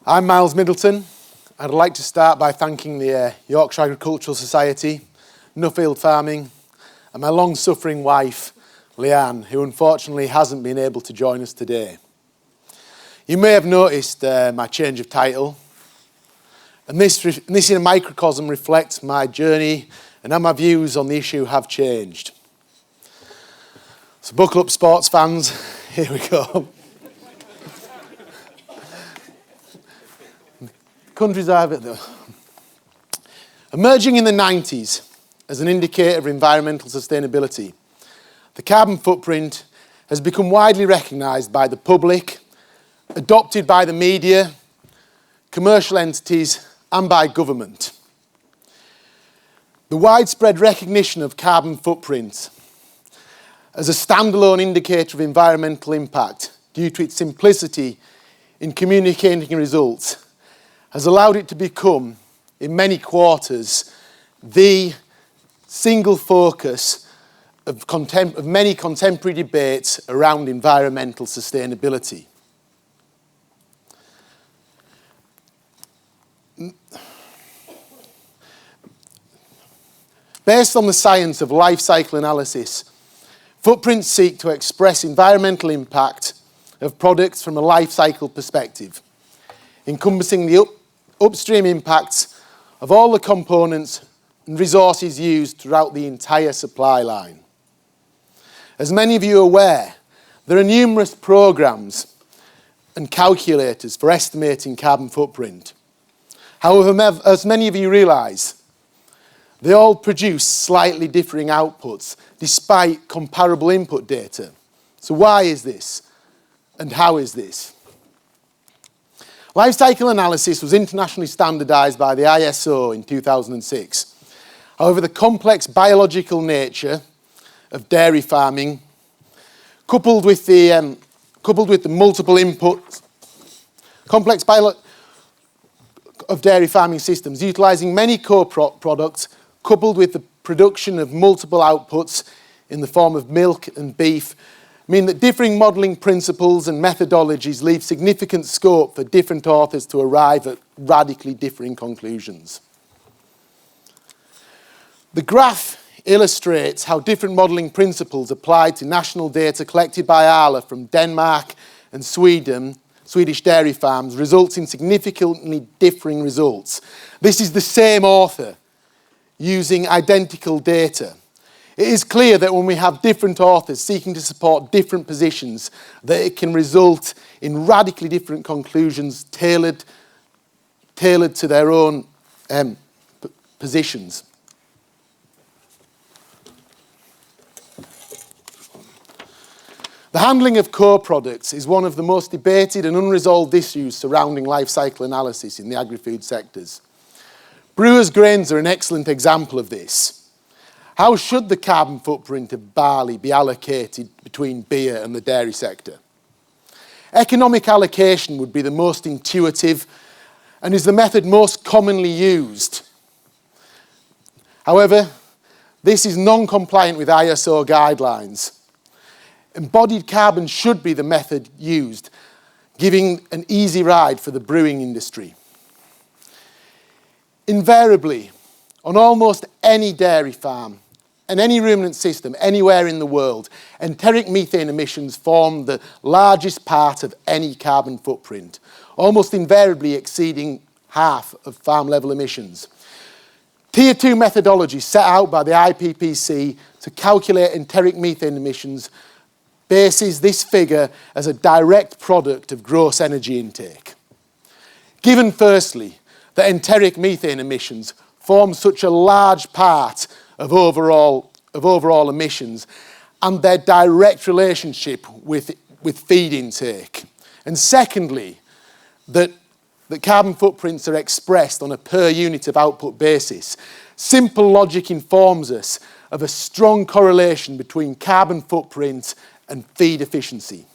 I'm Miles Middleton. I'd like to start by thanking the Yorkshire Agricultural Society, Nuffield Farming, and my long-suffering wife, Leanne, who unfortunately hasn't been able to join us today. You may have noticed my change of title, and this in a microcosm reflects my journey and how my views on the issue have changed. So buckle up, sports fans. Here we go. Countries are emerging in the 90s as an indicator of environmental sustainability. The carbon footprint has become widely recognised by the public, adopted by the media, commercial entities, and by government. The widespread recognition of carbon footprint as a standalone indicator of environmental impact due to its simplicity in communicating results has allowed it to become, in many quarters, the single focus of many contemporary debates around environmental sustainability. Based on the science of life cycle analysis, footprints seek to express environmental impact of products from a life cycle perspective, encompassing the upstream impacts of all the components and resources used throughout the entire supply line. As many of you are aware, there are numerous programs and calculators for estimating carbon footprint. However, as many of you realise, they all produce slightly differing outputs despite comparable input data. So why is this? And how is this? Life cycle analysis was internationally standardised by the ISO in 2006. However, the complex biological nature of dairy farming, coupled with the multiple inputs, complex of dairy farming systems, utilising many co-products, coupled with the production of multiple outputs in the form of milk and beef, mean that differing modelling principles and methodologies leave significant scope for different authors to arrive at radically differing conclusions. The graph illustrates how different modelling principles applied to national data collected by Arla from Denmark and Swedish dairy farms results in significantly differing results. This is the same author using identical data. It is clear that when we have different authors seeking to support different positions, that it can result in radically different conclusions tailored to their own positions. The handling of co-products is one of the most debated and unresolved issues surrounding life cycle analysis in the agri-food sectors. Brewers' grains are an excellent example of this. How should the carbon footprint of barley be allocated between beer and the dairy sector? Economic allocation would be the most intuitive and is the method most commonly used. However, this is non-compliant with ISO guidelines. Embodied carbon should be the method used, giving an easy ride for the brewing industry. Invariably, on almost any dairy farm and any ruminant system anywhere in the world, enteric methane emissions form the largest part of any carbon footprint, almost invariably exceeding half of farm-level emissions. Tier 2 methodology set out by the IPPC to calculate enteric methane emissions bases this figure as a direct product of gross energy intake. Given firstly that enteric methane emissions form such a large part of overall emissions and their direct relationship with feed intake. And secondly, that carbon footprints are expressed on a per unit of output basis. Simple logic informs us of a strong correlation between carbon footprint and feed efficiency.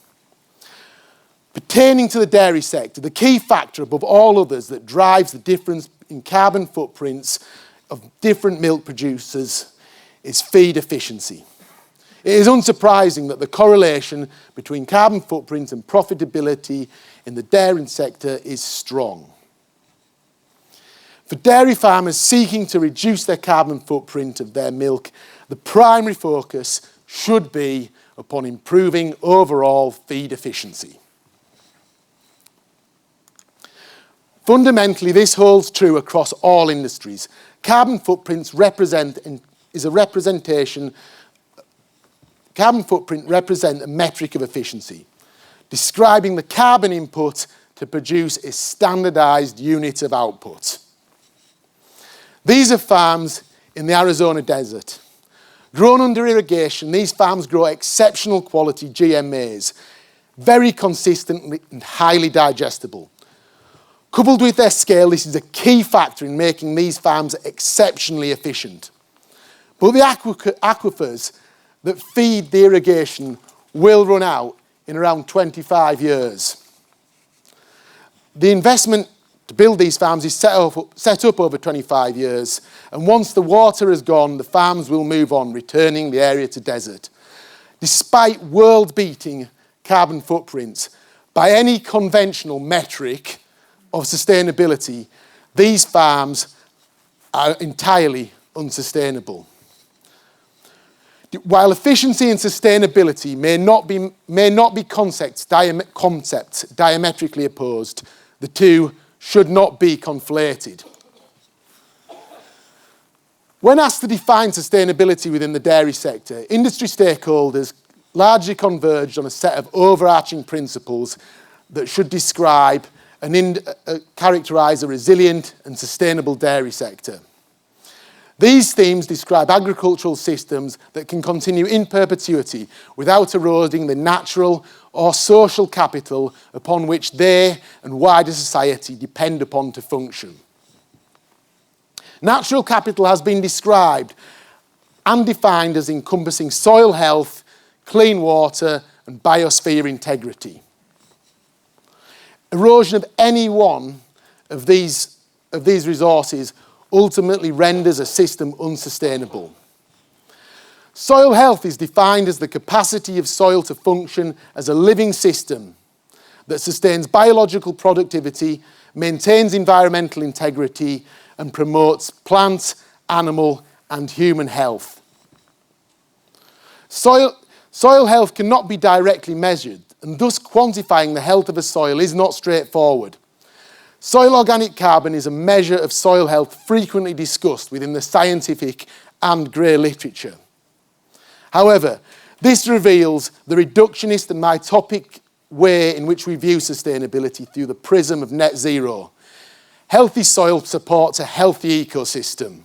Pertaining to the dairy sector, the key factor above all others that drives the difference in carbon footprints of different milk producers is feed efficiency. It is unsurprising that the correlation between carbon footprint and profitability in the dairy sector is strong. For dairy farmers seeking to reduce their carbon footprint of their milk, the primary focus should be upon improving overall feed efficiency. Fundamentally, this holds true across all industries. Carbon footprint represent a metric of efficiency, describing the carbon input to produce a standardized unit of output. These are farms in the Arizona desert. Grown under irrigation, these farms grow exceptional quality GM maize, very consistently and highly digestible. Coupled with their scale, this is a key factor in making these farms exceptionally efficient. But the aquifers that feed the irrigation will run out in around 25 years. The investment to build these farms is set up over 25 years, and once the water is gone, the farms will move on, returning the area to desert. Despite world-beating carbon footprints, by any conventional metric of sustainability, these farms are entirely unsustainable. While efficiency and sustainability may not be concepts diametrically opposed, the two should not be conflated. When asked to define sustainability within the dairy sector, industry stakeholders largely converged on a set of overarching principles that should describe and characterise a resilient and sustainable dairy sector. These themes describe agricultural systems that can continue in perpetuity without eroding the natural or social capital upon which they and wider society depend upon to function. Natural capital has been described and defined as encompassing soil health, clean water, and biosphere integrity. Erosion of any one of these resources ultimately renders a system unsustainable. Soil health is defined as the capacity of soil to function as a living system that sustains biological productivity, maintains environmental integrity, and promotes plant, animal, and human health. Soil health cannot be directly measured, and thus quantifying the health of a soil is not straightforward. Soil organic carbon is a measure of soil health frequently discussed within the scientific and grey literature. However, this reveals the reductionist and myopic way in which we view sustainability through the prism of net zero. Healthy soil supports a healthy ecosystem.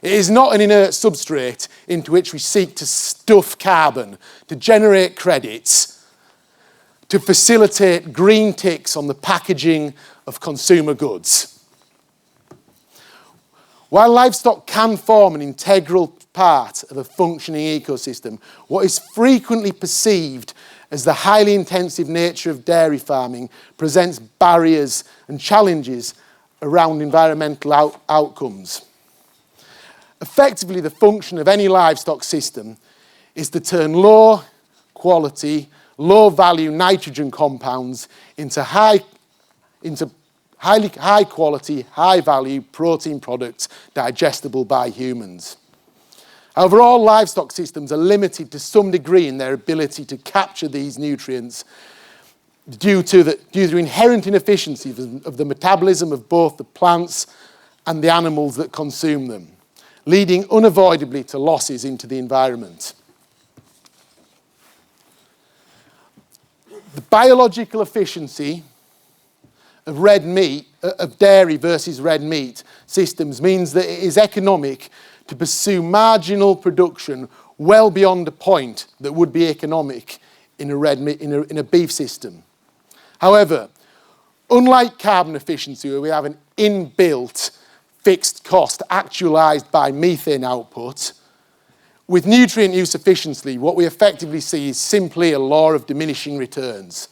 It is not an inert substrate into which we seek to stuff carbon, to generate credits, to facilitate green ticks on the packaging of consumer goods. While livestock can form an integral part of a functioning ecosystem, what is frequently perceived as the highly intensive nature of dairy farming presents barriers and challenges around environmental outcomes. Effectively, the function of any livestock system is to turn low quality, low value nitrogen compounds into high quality, high value protein products digestible by humans. However, all livestock systems are limited to some degree in their ability to capture these nutrients due to the inherent inefficiencies of the metabolism of both the plants and the animals that consume them, leading unavoidably to losses into the environment. The biological efficiency of dairy versus red meat systems means that it is economic to pursue marginal production well beyond a point that would be economic in a beef system. However, unlike carbon efficiency, where we have an inbuilt fixed cost actualized by methane output, with nutrient use efficiency, what we effectively see is simply a law of diminishing returns.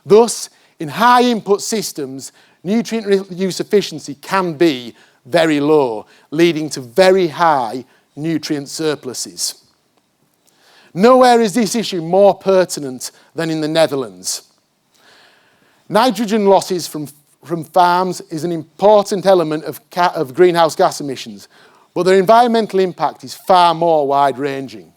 Thus, in high input systems, nutrient use efficiency can be very low, leading to very high nutrient surpluses. Nowhere is this issue more pertinent than in the Netherlands. Nitrogen losses from farms is an important element of greenhouse gas emissions, but their environmental impact is far more wide-ranging.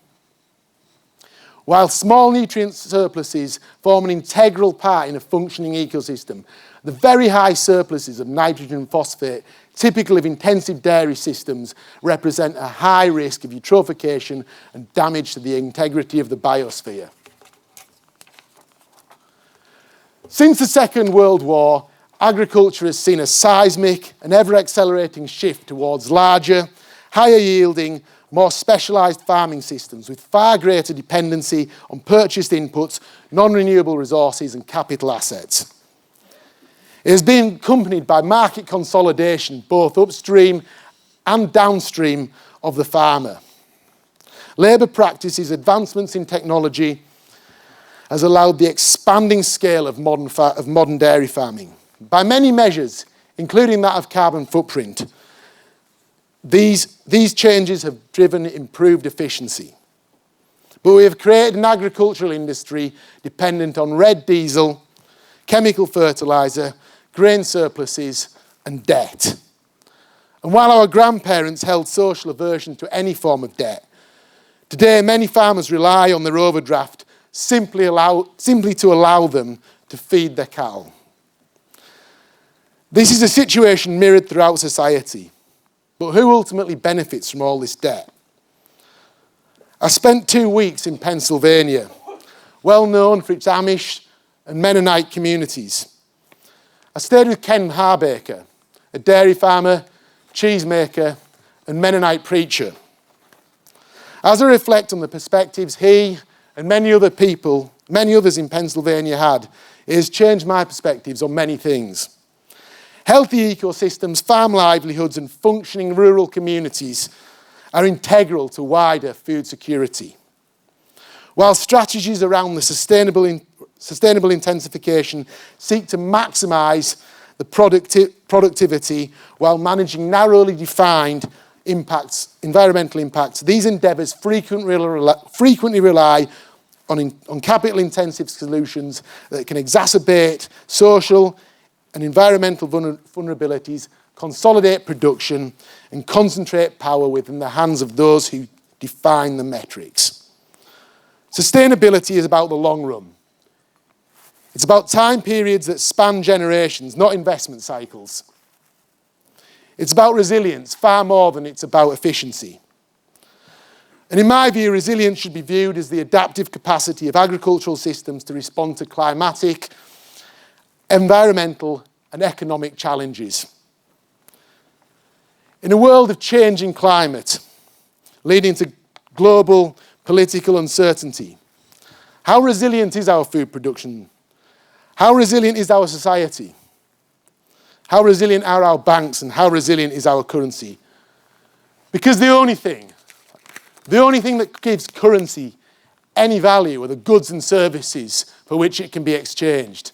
While small nutrient surpluses form an integral part in a functioning ecosystem, the very high surpluses of nitrogen and phosphate, typical of intensive dairy systems, represent a high risk of eutrophication and damage to the integrity of the biosphere. Since the Second World War, agriculture has seen a seismic and ever-accelerating shift towards larger, higher-yielding, more specialised farming systems with far greater dependency on purchased inputs, non-renewable resources and capital assets. It has been accompanied by market consolidation, both upstream and downstream of the farmer. Labour practices, advancements in technology has allowed the expanding scale of modern dairy farming. By many measures, including that of carbon footprint, these changes have driven improved efficiency. But we have created an agricultural industry dependent on red diesel, chemical fertiliser, grain surpluses and debt. And while our grandparents held social aversion to any form of debt, today many farmers rely on their overdraft simply to allow them to feed their cattle. This is a situation mirrored throughout society. But who ultimately benefits from all this debt? I spent 2 weeks in Pennsylvania, well known for its Amish and Mennonite communities. I stayed with Ken Harbaker, a dairy farmer, cheesemaker, and Mennonite preacher. As I reflect on the perspectives he and many others in Pennsylvania had, it has changed my perspectives on many things. Healthy ecosystems, farm livelihoods and functioning rural communities are integral to wider food security. While strategies around the sustainable intensification seek to maximise the productivity while managing narrowly defined environmental impacts, these endeavours frequently rely on capital-intensive solutions that can exacerbate social and environmental vulnerabilities, consolidate production, and concentrate power within the hands of those who define the metrics. Sustainability is about the long run. It's about time periods that span generations, not investment cycles. It's about resilience far more than it's about efficiency. And in my view, resilience should be viewed as the adaptive capacity of agricultural systems to respond to climatic, environmental and economic challenges. In a world of changing climate, leading to global political uncertainty, how resilient is our food production? How resilient is our society? How resilient are our banks and how resilient is our currency? Because the only thing that gives currency any value are the goods and services for which it can be exchanged.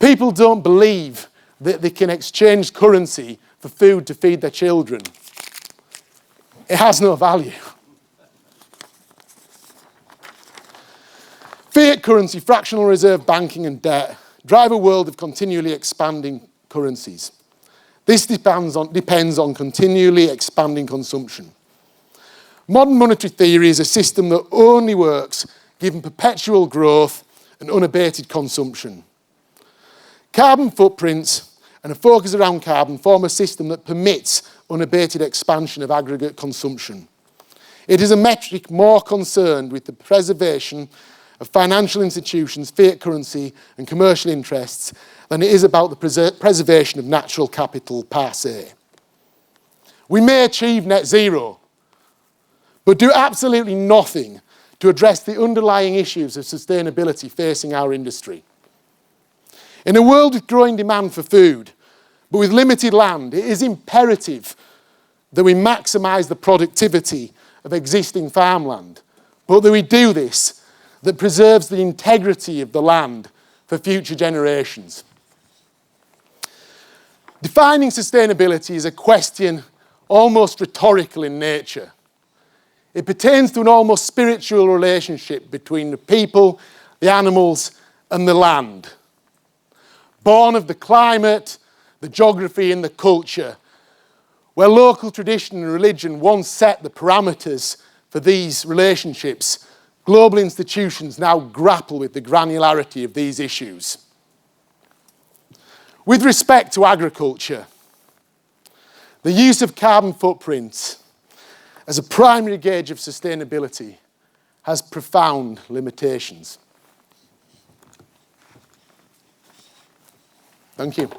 People don't believe that they can exchange currency for food to feed their children. It has no value. Fiat currency, fractional reserve banking and debt drive a world of continually expanding currencies. This depends on continually expanding consumption. Modern monetary theory is a system that only works given perpetual growth and unabated consumption. Carbon footprints and a focus around carbon form a system that permits unabated expansion of aggregate consumption. It is a metric more concerned with the preservation of financial institutions, fiat currency and commercial interests than it is about the preservation of natural capital per se. We may achieve net zero, but do absolutely nothing to address the underlying issues of sustainability facing our industry. In a world with growing demand for food, but with limited land, it is imperative that we maximise the productivity of existing farmland, but that we do this that preserves the integrity of the land for future generations. Defining sustainability is a question almost rhetorical in nature. It pertains to an almost spiritual relationship between the people, the animals, and the land. Born of the climate, the geography, and the culture, where local tradition and religion once set the parameters for these relationships, global institutions now grapple with the granularity of these issues. With respect to agriculture, the use of carbon footprints as a primary gauge of sustainability has profound limitations. Thank you.